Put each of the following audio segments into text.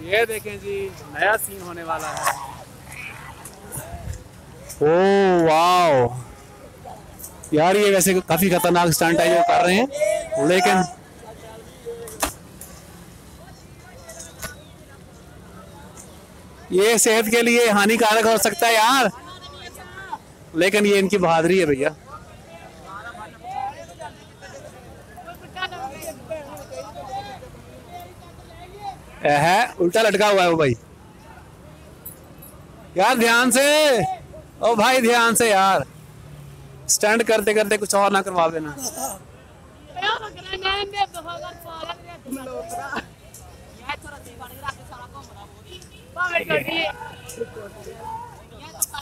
ये देखें जी, नया सीन होने वाला है। ओ वाह यार, ये वैसे काफी खतरनाक स्टंट है जो कर रहे हैं, लेकिन ये सेहत के लिए हानिकारक हो सकता है यार, लेकिन ये इनकी बहादुरी है भैया। है उल्टा लटका हुआ है वो भाई। यार ध्यान से, ओ भाई ध्यान से यार, स्टंट करते करते कुछ और ना करवा देना।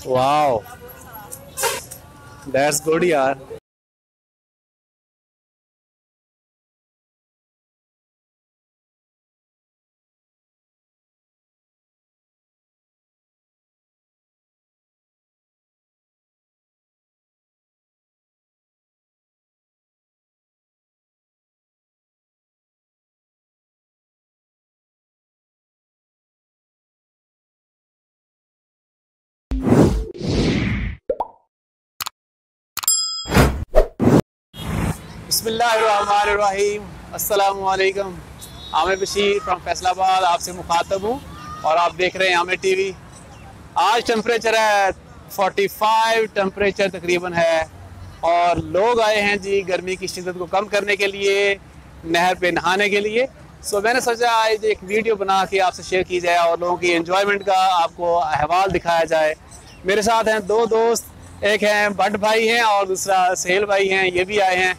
वाओ दैट्स गुड यार। बिस्मिल्लाहिर्रहमानिर्रहीम, अस्सलामु अलैकुम। आमिर बशीर फ्रॉम फैसलाबाद आपसे मुखातब हूँ और आप देख रहे हैं आमिर टीवी। आज टेम्परेचर है 45 टेम्परेचर तकरीबन है, और लोग आए हैं जी गर्मी की शिद्दत को कम करने के लिए, नहर पे नहाने के लिए। सो मैंने सोचा आज एक वीडियो बना के आपसे शेयर की जाए और लोगों की एंजॉयमेंट का आपको अहवाल दिखाया जाए। मेरे साथ हैं दो दोस्त, एक हैं भट्ट भाई हैं और दूसरा सहेल भाई हैं, ये भी आए हैं।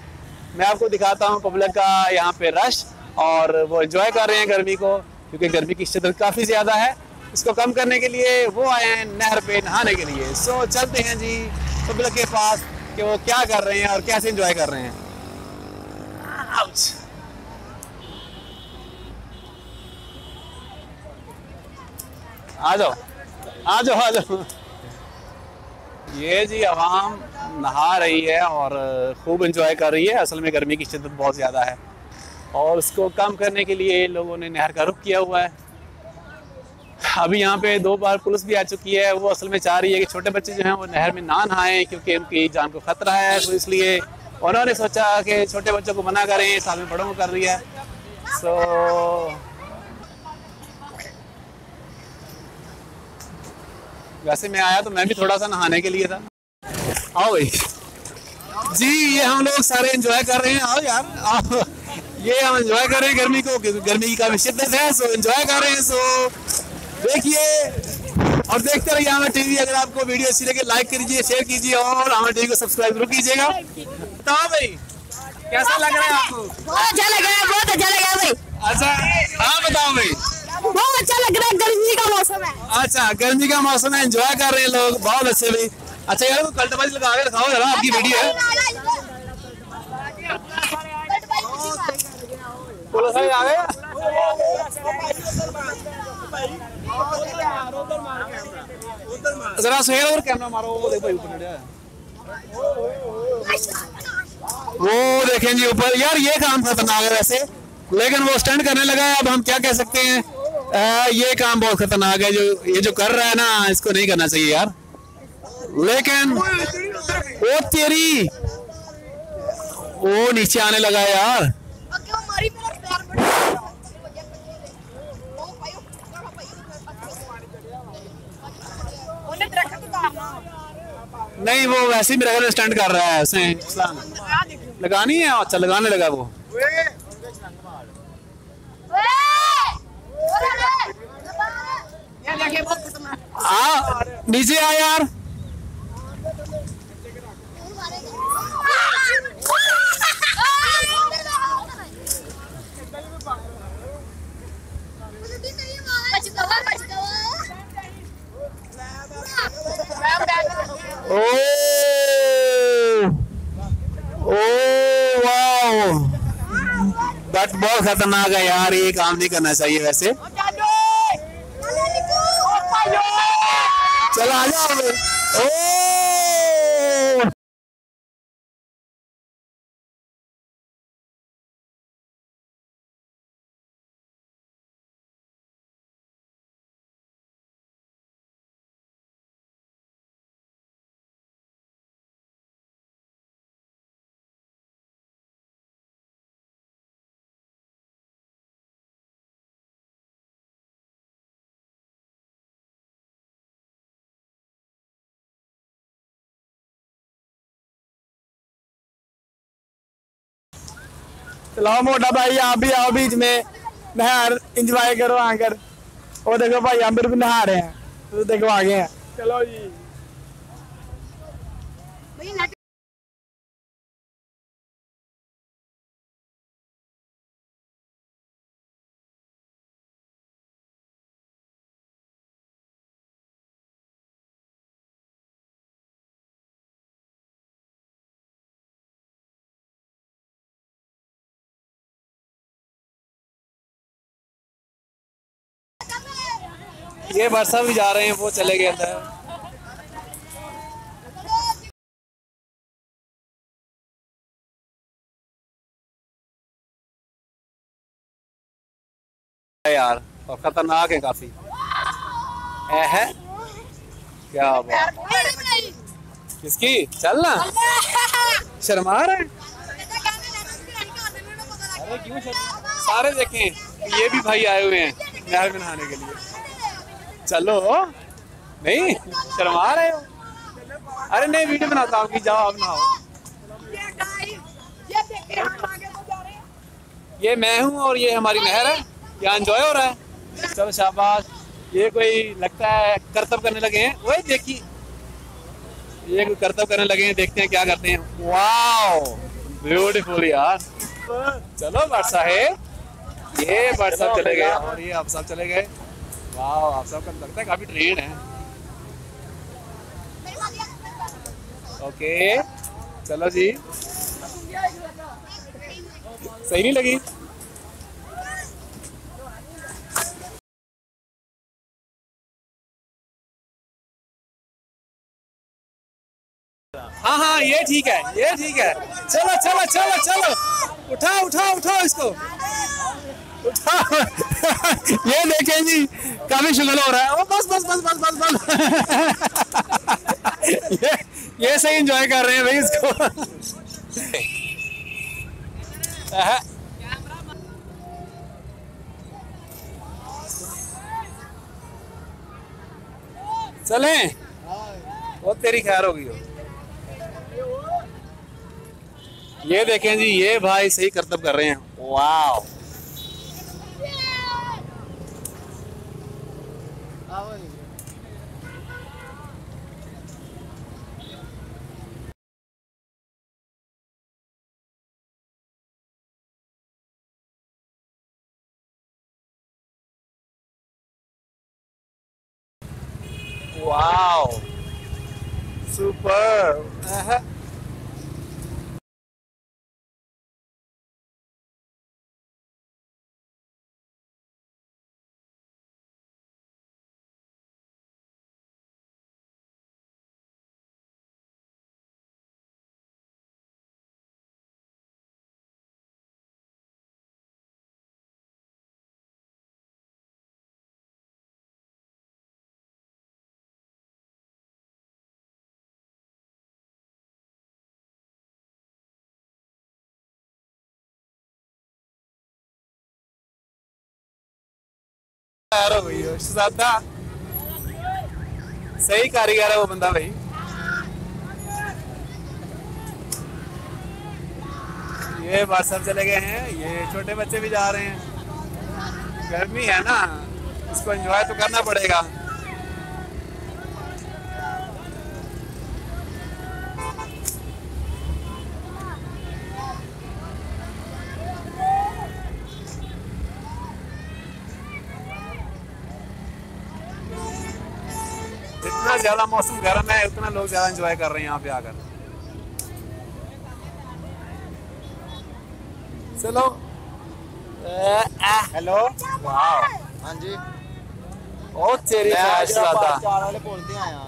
मैं आपको दिखाता हूँ पब्लिक का यहाँ पे रश, और वो एंजॉय कर रहे हैं गर्मी को, क्योंकि गर्मी की शिद्दत काफ़ी ज़्यादा है। इसको कम करने के लिए वो आए हैं नहर पे नहाने के लिए। सो चलते हैं जी पब्लिक के पास कि वो क्या कर रहे हैं और कैसे एंजॉय कर रहे हैं। आउच। आ जाओ आ जाओ आ जाओ। ये जी आवाम नहा रही है और खूब एंजॉय कर रही है। असल में गर्मी की शिद्दत बहुत ज़्यादा है और उसको कम करने के लिए लोगों ने नहर का रुख किया हुआ है। अभी यहाँ पे 2 बार पुलिस भी आ चुकी है। वो असल में चाह रही है कि छोटे बच्चे जो हैं वो नहर में ना नहाएं, क्योंकि उनकी जान को ख़तरा है। तो इसलिए उन्होंने सोचा कि छोटे बच्चों को मना करें, साथ में बड़ों को कर रही है। सो वैसे मैं आया तो मैं भी थोड़ा सा नहाने के लिए था। आओ भाई जी, ये हम लोग सारे एंजॉय कर रहे हैं। आओ यार आओ, ये हम एंजॉय कर रहे हैं गर्मी को, क्योंकि गर्मी की काफ़ी शिद्दत है। सो एंजॉय कर रहे हैं। सो देखिए और देखते रहिए हमें टीवी। अगर आपको वीडियो अच्छी लगे लाइक कीजिए, शेयर कीजिए और हमें टीवी को सब्सक्राइब जरूर कीजिएगा। बताओ भाई कैसा लग रहा है आपको? बहुत अच्छा लग रहा है, बहुत अच्छा लग रहा है भाई। अच्छा हाँ बताओ भाई। बहुत अच्छा लग रहा है, गर्मी का मौसम है। अच्छा गर्मी का मौसम है, एंजॉय कर रहे हैं लोग, बहुत अच्छे भाई। अच्छा यार वो कल्टबाजी लगा के दिखाओ जरा, आपकी वीडियो है। पुलिस वाले आ गए। जरा सुहेल और कैमरा मारो, वो देखो ऊपर है। वो देखें जी ऊपर। यार ये काम खतरनाक है वैसे, लेकिन वो स्टंट करने लगा है। अब हम क्या कह सकते हैं, ये काम बहुत खतरनाक है। जो ये जो कर रहा है ना, इसको नहीं करना चाहिए यार। लेकिन वो तेरी, वो नीचे आने लगा यार। नहीं वो वैसे ही मेरे घर में स्टंट कर रहा है, उसने लगानी है। अच्छा लगाने लगा वो। आ नीचे आ यार। ओ ओ वाओ, बट बहुत खतरनाक है यार, ये काम नहीं करना चाहिए वैसे। चल आ जाओ। ओ चलाओ मोटा भाई, आप भी आओ बीच में, नहर एंजॉय करो आकर। वो देखो भाई हम भी नहा रहे हैं, तो देखो आगे हैं। चलो जी। ये बरसा भी जा रहे हैं, वो चले गए अंदर। यार और खतरनाक है काफी। है क्या बात। किसकी चलना शर्मा रहे हैं? अरे क्यों सारे देखें, ये भी भाई आए हुए हैं नहर में नहाने के लिए। चलो नहीं शर्मा रहे हो? अरे नहीं वीडियो बनाता हूँ कि जाओ अब नहाओ। ये मैं हूँ और ये हमारी नहर है, यहाँ एंजॉय हो रहा है। चलो शाबाश। ये कोई लगता है करतब करने लगे हैं। वही देखिए ये कोई करतब करने लगे हैं, देखते हैं क्या करते हैं। वाओ ब्यूटीफुल यार। चलो भट्ट साहब, ये भट्ट साहब चले गए और ये आप सब चले गए। वाह आप सब का लगता है काफी ट्रेन है। ओके चलो जी। सही नहीं लगी? हाँ हाँ ये ठीक है, ये ठीक है। चलो चलो चलो चलो उठाओ उठाओ उठाओ इसको उठाओ। ये देखें जी काफी शुगल हो रहा है। ओ बस बस बस बस बस बस। ये सही एंजॉय कर रहे हैं भाई इसको। चले वो तेरी खैर होगी हो। ये देखें जी ये भाई सही करतब कर रहे हैं। वाह वाह सुपर। हो गई हो शहजादा, सही कारीगर है वो बंदा भाई। ये बात सब चले गए हैं, ये छोटे बच्चे भी जा रहे हैं। गर्मी है ना, इसको एंजॉय तो करना पड़ेगा। जितना ज्यादा मौसम गर्म है उतना लोग ज्यादा एंजॉय कर रहे हैं यहाँ पे आकर। चलो हेलो वाह हाँ जी ओ तेरी शहजादा। चार वाले बोलते हैं।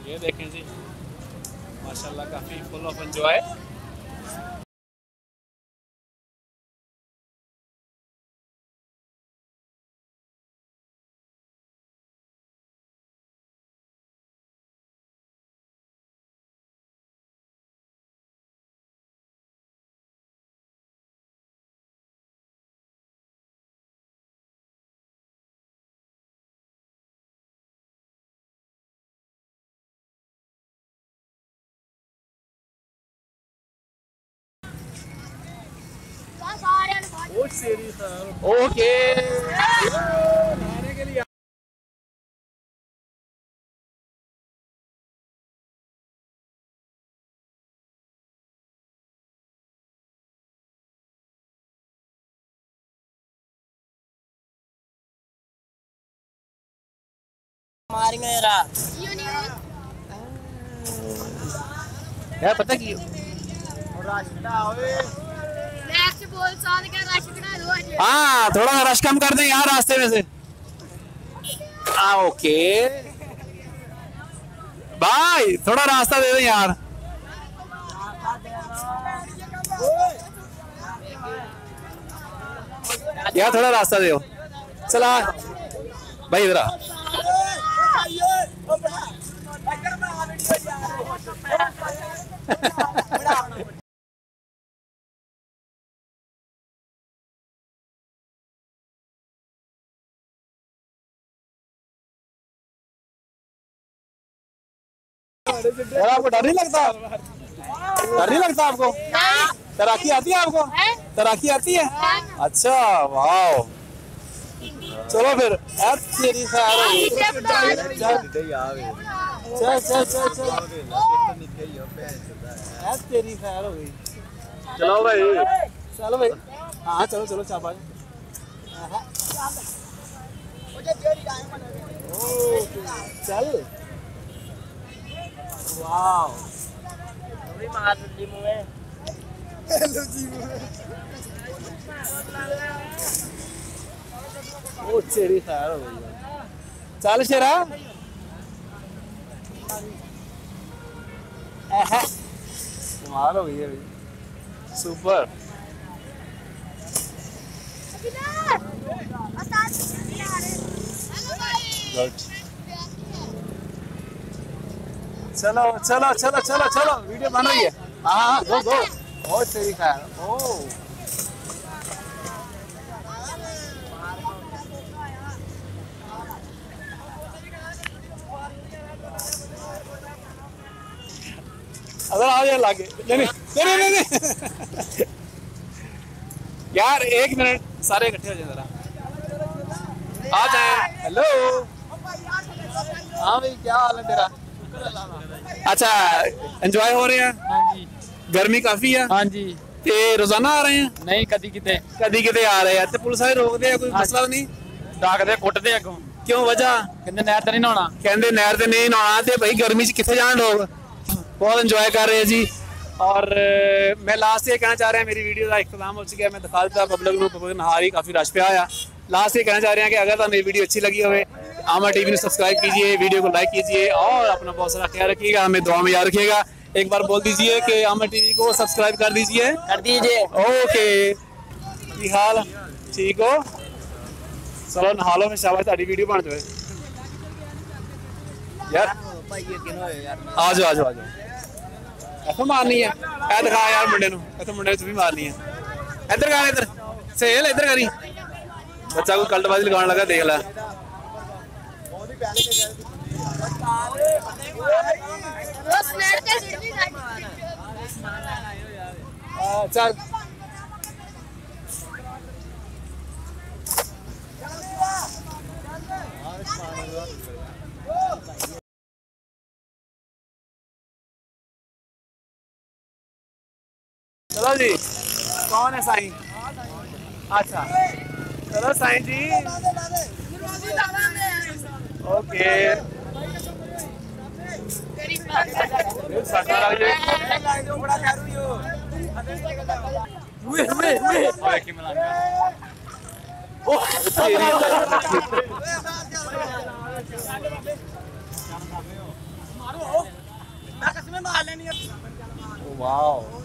ये देखें जी, माशाल्लाह काफी फुल ऑफ एंजॉय। ओके खाने के लिए मारेंगे यार यार पता की हाँ थोड़ा रश कम कर दें यहाँ रास्ते में से। ओके भाई थोड़ा रास्ता दे दें यार। यार थोड़ा रास्ता दे चला भाई इधर यार आपको डर नहीं लगता? डर नहीं लगता आपको? तैराकी आती है आपको? तैराकी आती है? अच्छा वाह चलो फिर तेरी तेरी खैर हो गई। चलो भाई चलो भाई हाँ चलो चलो चापा चल वाओ ओ तेरी खैर हो गई। चल शेरा कमाल हो गई है भाई सुपर। चलो चलो चलो चलो चलो वीडियो बन रही है। हाँ गो गो बहुत तेरी खैर ओ अगर आ जाए लागे नहीं नहीं नहीं नहीं यार एक मिनट सारे इकट्ठे हो जाए जरा आ जाए। हेलो हाँ भाई क्या हाल है तेरा? अच्छा एंजॉय हो रहे हैं? हाँ जी गर्मी काफी है? हाँ जी ते रोजाना आ रहे हैं? नहीं कदी किते आ रहे हैं ते पुलिस वाले रोकते हैं कोई मसला नहीं? डाकदे कुटदे अगों क्यों वजह? कहंदे नहर ते नहीं नहाना। कहते नहर ते नहीं नहाना ते भाई गर्मी च किथे जान लोग बहुत एंजॉय कर रहे हैं जी। और मैं लास्ट ये कहना चाह रहा है मेरी वीडियो का इख्तिताम हो चुका है। मैं दिखा देता पब्लिक नहारी काफ़ी रश पे आया। लास्ट ये कहना चाह रहे हैं कि अगर तो मेरी वीडियो अच्छी लगी हो आमा टीवी ने सब्सक्राइब कीजिए, वीडियो को लाइक कीजिए और अपना बहुत सारा ख्याल रखिएगा, हमें दुआ में याद रखिएगा। एक बार बोल दीजिए कि आमा टीवी को सब्सक्राइब कर दीजिए। ओके की हाल ठीक हो? चलो नहा लो, मैं शाबाश ताड़ी वीडियो बन जाए यार। आ जाओ आ जाओ आ जाओ। ऐसा मारनी है ऐ दिखा यार मुंडे नूं, ऐसा मुंडे नूं भी मारनी है। इधर कर इधर सहेल इधर करी। बच्चा कोई कल्टबाजी लगाने लगा देख ला। चल चलो जी कौन है साईं? अच्छा चलो साईं जी ओके वाओ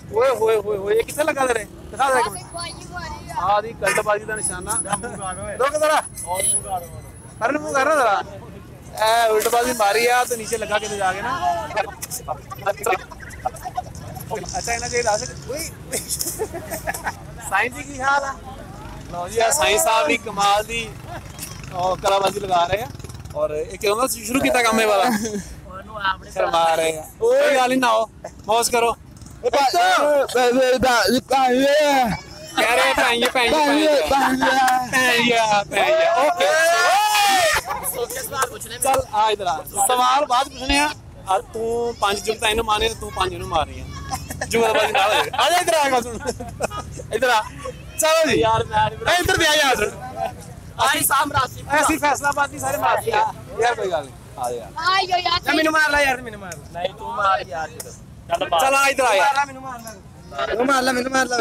ओए होए होए होए ये किथे लगा तेरे दिखा दे एक मिनट हाँ दी गलतबाजी का निशाना रुक जरा करन मुंह कर जरा ए उल्टबाजी मारी है तो नीचे लगा के जाके ना अच्छा इना चाहिए ला सके साइंस जी की हाल है लो जी साइंस साहब भी कमाल दी और कलाबाजी लगा रहे हैं और एक क्यों शुरू किया काम है वाला शर्मा रहे हैं कोई गाल नहीं ना हो मौज करो कह रहे ओके चल आ इधर आ सवाल बात पूछने हैं तू 5 जुगता इन्हें मारे तू 5 इन्हें मार रही है जुगतबाजी ना हो आ जा इधर आएगा सुन इधर आ चलो जी यार मैं इधर भी आ यार आई सामरासी ऐसी फैसलाबादी सारे मार दिया यार कोई गल नहीं आ यार आयो यार मैंने मार ला यार मैंने मार नहीं तू मार यार चल आ इधर आ यार मैंने मार ला मैंने मार ला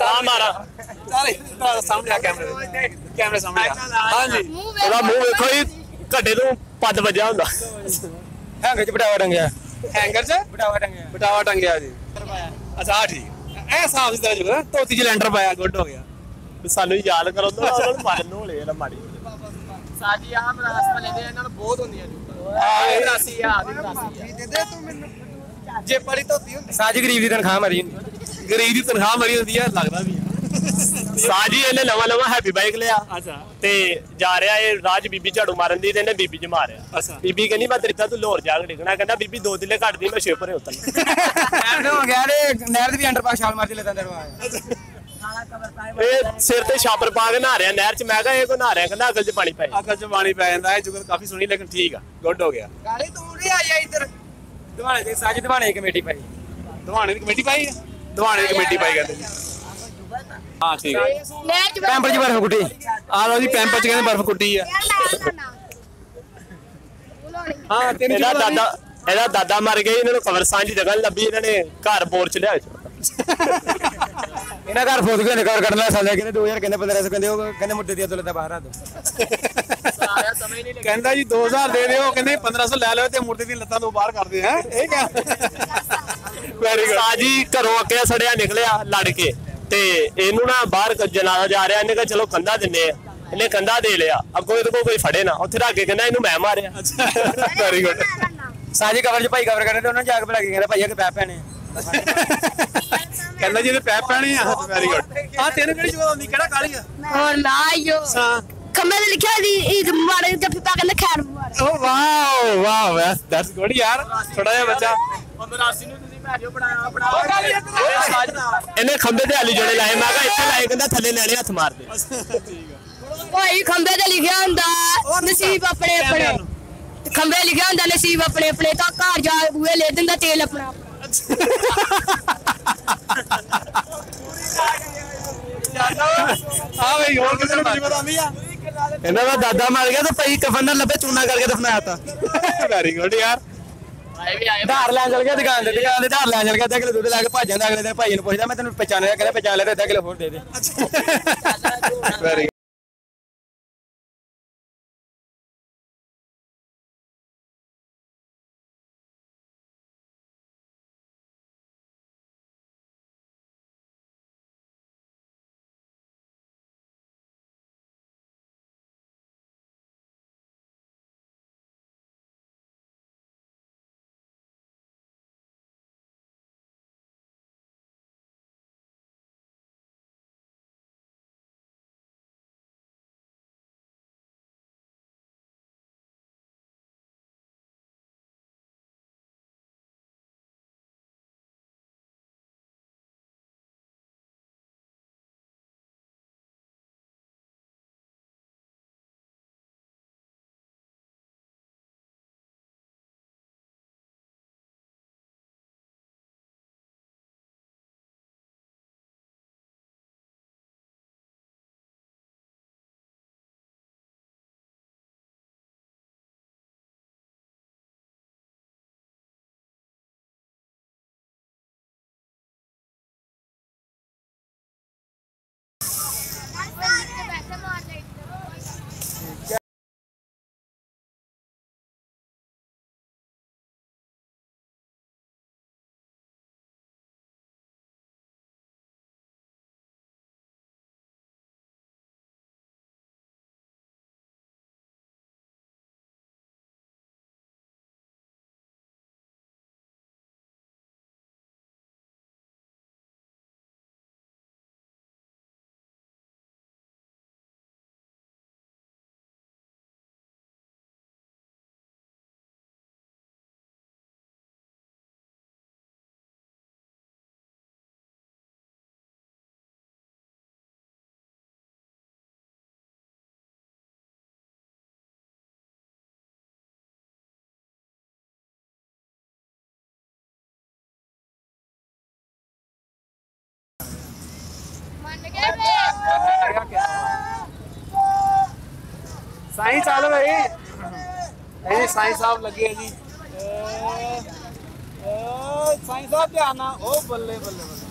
हाँ मारा चल इधर सामने आ कैमरे सामने आ हां जी ਉਹਦਾ ਮੂੰਹ ਵੇਖੋ ਹੀ ਘੱਟੇ ਤੋਂ ਪੱਦ ਵੱਜਿਆ ਹੁੰਦਾ हैंगर च बिठावा टंगया हैंगर च बिठावा टंगया बिठावा टंगया जी अच्छा हाँ ठीक ऐ साफ इस तरह जुगा धोती च लैंडर पाया गुड हो गया ਸਾਨੂੰ ਯਾਦ ਕਰੋ ਤਾਂ ਉਹਨਾਂ ਨੂੰ ਮਾਰਨ ਨੂੰ ਲੈ ਲੈ ਮਾੜੀ ਸਾਡੀ ਆਹ ਮਰਾਸ ਵਾਲੇ ਦੇ ਇਹਨਾਂ ਨੂੰ ਬਹੁਤ ਹੁੰਦੀਆਂ ਆਹ ਮਰਾਸੀ ਆ ਆਦੀ ਮਰਾਸੀ ਦੇ ਦੇ ਤੂੰ ਮੈਨੂੰ ਜੇ ਬੜੀ ਧੋਤੀ ਹੁੰਦੀ ਸਾਜ ਗਰੀਬ ਦੀ ਤਨਖਾਹ ਮਰੀ ਹੁੰਦੀ ਗਰੀਬ ਦੀ ਤਨਖਾਹ ਮਰੀ ਹੁੰਦੀ ਹੈ ਲੱਗਦਾ ਵੀ ਸਾਜੀ ਇਹਨੇ ਨਵਾਂ ਨਵਾਂ ਹੈਪੀ ਬਾਈਕ ਲਿਆ ਅੱਛਾ ਤੇ ਜਾ ਰਿਹਾ ਇਹ ਰਾਜ ਬੀਬੀ ਝਾੜੂ ਮਾਰਨ ਦੀ ਤੇ ਇਹਨੇ ਬੀਬੀ ਚ ਮਾਰਿਆ ਅੱਛਾ ਬੀਬੀ ਕਹਿੰਦੀ ਮੈਂ ਤੇਰੇ ਤੋਂ ਲੋਰ ਜਾ ਕੇ ਡਿੱਗਣਾ ਕਹਿੰਦਾ ਬੀਬੀ 2 ਦਿਲੇ ਘੱਟਦੀ ਮੈਂ ਸ਼ੇਪਰੇ ਉਤਰ ਐਂਡ ਹੋ ਗਿਆ ਰੇ ਨਹਿਰ ਦੀ ਵੀ ਅੰਡਰ ਪਾ ਛਾਲ ਮਾਰ ਕੇ ਲੈਂਦਾ ਦਰਵਾ ਇਹ ਸਿਰ ਤੇ ਛਾਪਰ ਪਾ ਕੇ ਨਹਾ ਰਿਹਾ ਨਹਿਰ ਚ ਮੈਂ ਕਿਹਾ ਇਹ ਕੋ ਨਹਾ ਰਿਹਾ ਕਹਿੰਦਾ ਅਕਲ ਚ ਪਾਣੀ ਪਏ ਅਕਲ ਚ ਪਾਣੀ ਪੈ ਜਾਂਦਾ ਹੈ ਜੁਗਤ ਕਾਫੀ ਸੁਣੀ ਲੇਕਿਨ ਠੀਕ ਆ ਗੁੱਡ ਹੋ ਗਿਆ ਗਾਲੀ ਤੂੰ ਨਹੀਂ ਆਇਆ ਇੱਧਰ ਦਿਵਾਣੇ ਦੇ ਸਾਜ ਦਿਵਾਣੇ ਦੀ ਕਮੇਟੀ ਪਾਈ ਦਵਾਣੇ ਦੀ ਕਮੇਟੀ ਪਾਈ ਹੈ ਦਵਾਣੇ ਦੀ ਕਮੇਟੀ ਪਾਈ ਕਹਿੰਦੇ ਹਾਂ ਠੀਕ ਹੈ ਲੈ ਚ ਪੈਂਪਰ ਚ ਬਰਫ ਕੁੱਟੀ ਆ ਲਓ ਜੀ ਪੈਂਪਰ ਚ ਕਹਿੰਦੇ ਬਰਫ ਕੁੱਟੀ ਆ ਹਾਂ ਤੈਨੂੰ ਇਹਦਾ ਦਾਦਾ ਮਰ ਗਿਆ ਇਹਨਾਂ ਨੂੰ ਕਬਰਸਤਾਨ ਦੀ ਜਗ੍ਹਾ ਨੀ ਲੱਭੀ ਇਹਨਾਂ ਨੇ ਘਰ ਬੋਰ ਚ ਲਿਆ ਇਹਨਾਂ ਘਰ ਫੋਦ ਕੇ ਨਿਕਾਲ ਕੱਢ ਲਿਆ ਸਾਲੇ ਕਹਿੰਦੇ 2000 ਕਹਿੰਦੇ 1500 ਕਹਿੰਦੇ ਉਹ ਕਹਿੰਦੇ ਮੁੱਢੇ ਦੀ ਦੌਲਤ ਬਾਹਰ ਆ ਦੋ ਸਾਰਿਆ ਸਮਝ ਨਹੀਂ ਲੱਗੀ ਕਹਿੰਦਾ ਜੀ 2000 ਦੇ ਦਿਓ ਕਹਿੰਦੇ 1500 ਲੈ ਲਓ ਤੇ ਮੁਰਦੇ ਦੀ ਲੱਤਾਂ ਤੋਂ ਬਾਹਰ ਕਰਦੇ ਹੈ ਇਹ ਕਿਆ ਵੈਰੀ ਗੁੱਡ ਸਾਜੀ ਘਰੋਂ ਅੱਕਿਆ ਸੜਿਆ ਨਿਕਲਿਆ ਲੜ ਕੇ ਤੇ ਇਹਨੂੰ ਨਾ ਬਾਹਰ ਜਨਾਜ਼ਾ ਜਾ ਰਿਹਾ ਇਹਨੇ ਕਿਹਾ ਚਲੋ ਕੰਧਾ ਦਿੰਨੇ ਆ ਇਹਨੇ ਕੰਧਾ ਦੇ ਲਿਆ ਅੱਗੋਂ ਇਹਦੇ ਕੋਲ ਕੋਈ ਫੜੇ ਨਾ ਉੱਥੇ ਰੱਖ ਕੇ ਕਹਿੰਦਾ ਇਹਨੂੰ ਮੈਂ ਮਾਰਿਆ ਵੈਰੀ ਗੁੱਡ ਸਾਜੀ ਕਵਰ ਚ ਭਾਈ ਕਵਰ ਕਰਦੇ ਤੇ ਉਹਨਾਂ ਜਾ ਕੇ ਬੁਲਾ ਕੇ ਕਹਿੰਦਾ ਭਾਈ ਕਿ ਪੈ ਪੈਣੇ ਕਹਿੰਦਾ ਜੀ ਇਹਦੇ ਪੈ ਪੈਣੇ ਆ ਵੈਰੀ ਗੁੱਡ ਆ ਤੈਨੂੰ ਕਿਹੜੀ ਜਗ੍ਹਾ ਆਉਂਦੀ ਕਿਹੜਾ ਕਾਲੀ ਆ और लाइयो ਹਾਂ खम्बे ते लिखा दी ईद मुबारक ते फिर पाके खैर मुबारक ਓ ਵਾਓ ਵਾਓ ਦੈਟਸ ਗੁੱਡ ਯਾਰ ਥੋੜਾ ਜਿਹਾ ਬੱਚਾ ਉਹ ਮਰਾਸੀ ਨੂੰ ਤੁਸੀਂ ਭੈਜੋ ਬਣਾਇਆ ਸਾਜਣਾ ਇਹਨੇ ਖੰਭੇ ਤੇ ਆਲੀ ਜੋੜੇ ਲਾਏ ਮੈਂ ਕਿਹਾ ਇੱਥੇ ਲਾਏ ਕਹਿੰਦਾ ਥੱਲੇ ਲੈਣੇ ਹੱਥ ਮਾਰਦੇ भाई खम्बे ते लिखा हुंदा नसीब अपने अपने खम्बे लिखा हुंदा नसीब अपने अपने ता घर जा बूए ले दिंदा तेल अपना ਆ ਬਈ ਹੋਰ ਕਿਸੇ ਨੂੰ ਪਤਾ ਆਉਂਦੀ ਆ ਇਹਨਾਂ ਦਾ ਦਾਦਾ ਮਰ ਗਿਆ ਤੇ ਭਾਈ ਕਫਨ ਨਾਲ ਲੱਭੇ ਚੂਨਾ ਕਰਕੇ ਦਫਨਾਇਆ ਤਾ ਵੈਰੀ ਗੁੱਡ ਯਾਰ ਆਏ ਵੀ ਆਏ ਧਾਰ ਲੈਣ ਚਲ ਗਿਆ ਦੁਕਾਨ ਤੇ ਧਾਰ ਲੈਣ ਚਲ ਗਿਆ ਤੇ ਅਗਲੇ ਦੁੱਧ ਲੈ ਕੇ ਭੱਜ ਜਾਂਦਾ ਅਗਲੇ ਦਿਨ ਭਾਈ ਨੂੰ ਪੁੱਛਦਾ ਮੈਂ ਤੈਨੂੰ ਪਛਾਣਿਆ ਕਹਿੰਦਾ ਪਛਾਣ ਲਿਆ ਤੇ ਅੱਧਾ ਕਿਲੋ ਹੋਰ ਦੇ ਦੇ ਵੈਰੀ साईं चालू भाई, ये साईं साहब लगे हैं जी। साईं साहब ध्यान ना, ओ बल्ले बल्ले बल्ले।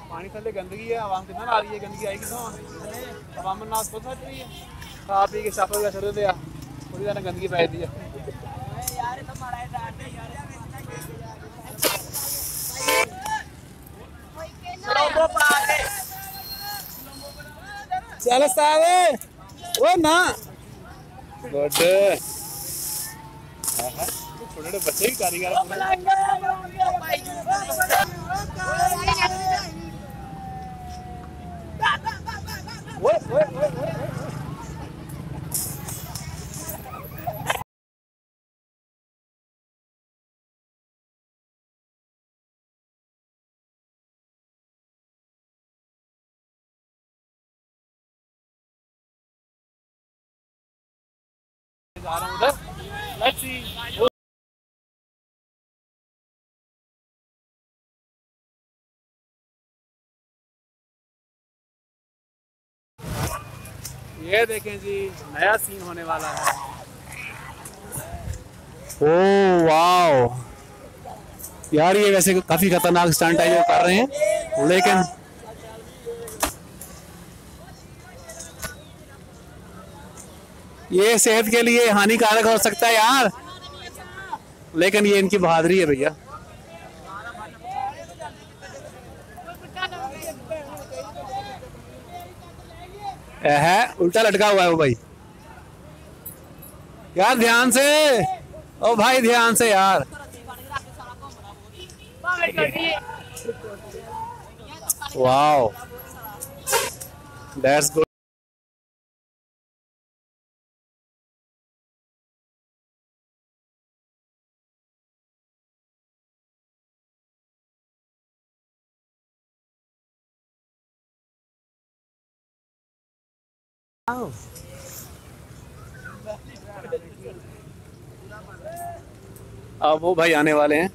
पानी थले गंदगी है, आवाम कितना आ रही है, गंदगी आई कितों, आवाम नाश खुद हट रही है, खा पी के छापा हुआ छोड़ दिया, पूरी तरह गंदगी पाई दी है। चल सारे वो ना गुड, छोटे बच्चे भी कारीगर जा रहा हूँ उधर। लेट्स सी ये देखें जी, नया सीन होने वाला है। ओह वाओ यार, ये वैसे काफी खतरनाक स्टंट है जो कर रहे हैं, लेकिन ये सेहत के लिए हानिकारक हो सकता है यार, लेकिन ये इनकी बहादुरी है भैया। है उल्टा लटका हुआ है वो भाई, यार ध्यान से, ओ भाई ध्यान से यार। Wow that's good. अब वो भाई आने वाले हैं।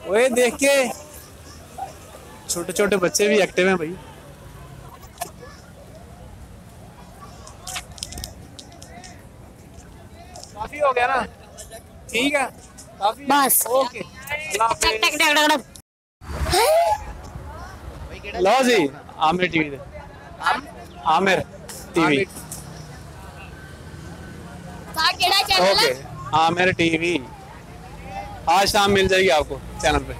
ओए देख के छोटे छोटे बच्चे भी एक्टिव हैं भाई। काफी हो गया ना, ठीक है काफी बस ओके। लो जी Aamir TV, Aamir TV okay, Aamir TV आज शाम मिल जाएगी आपको चैनल पे।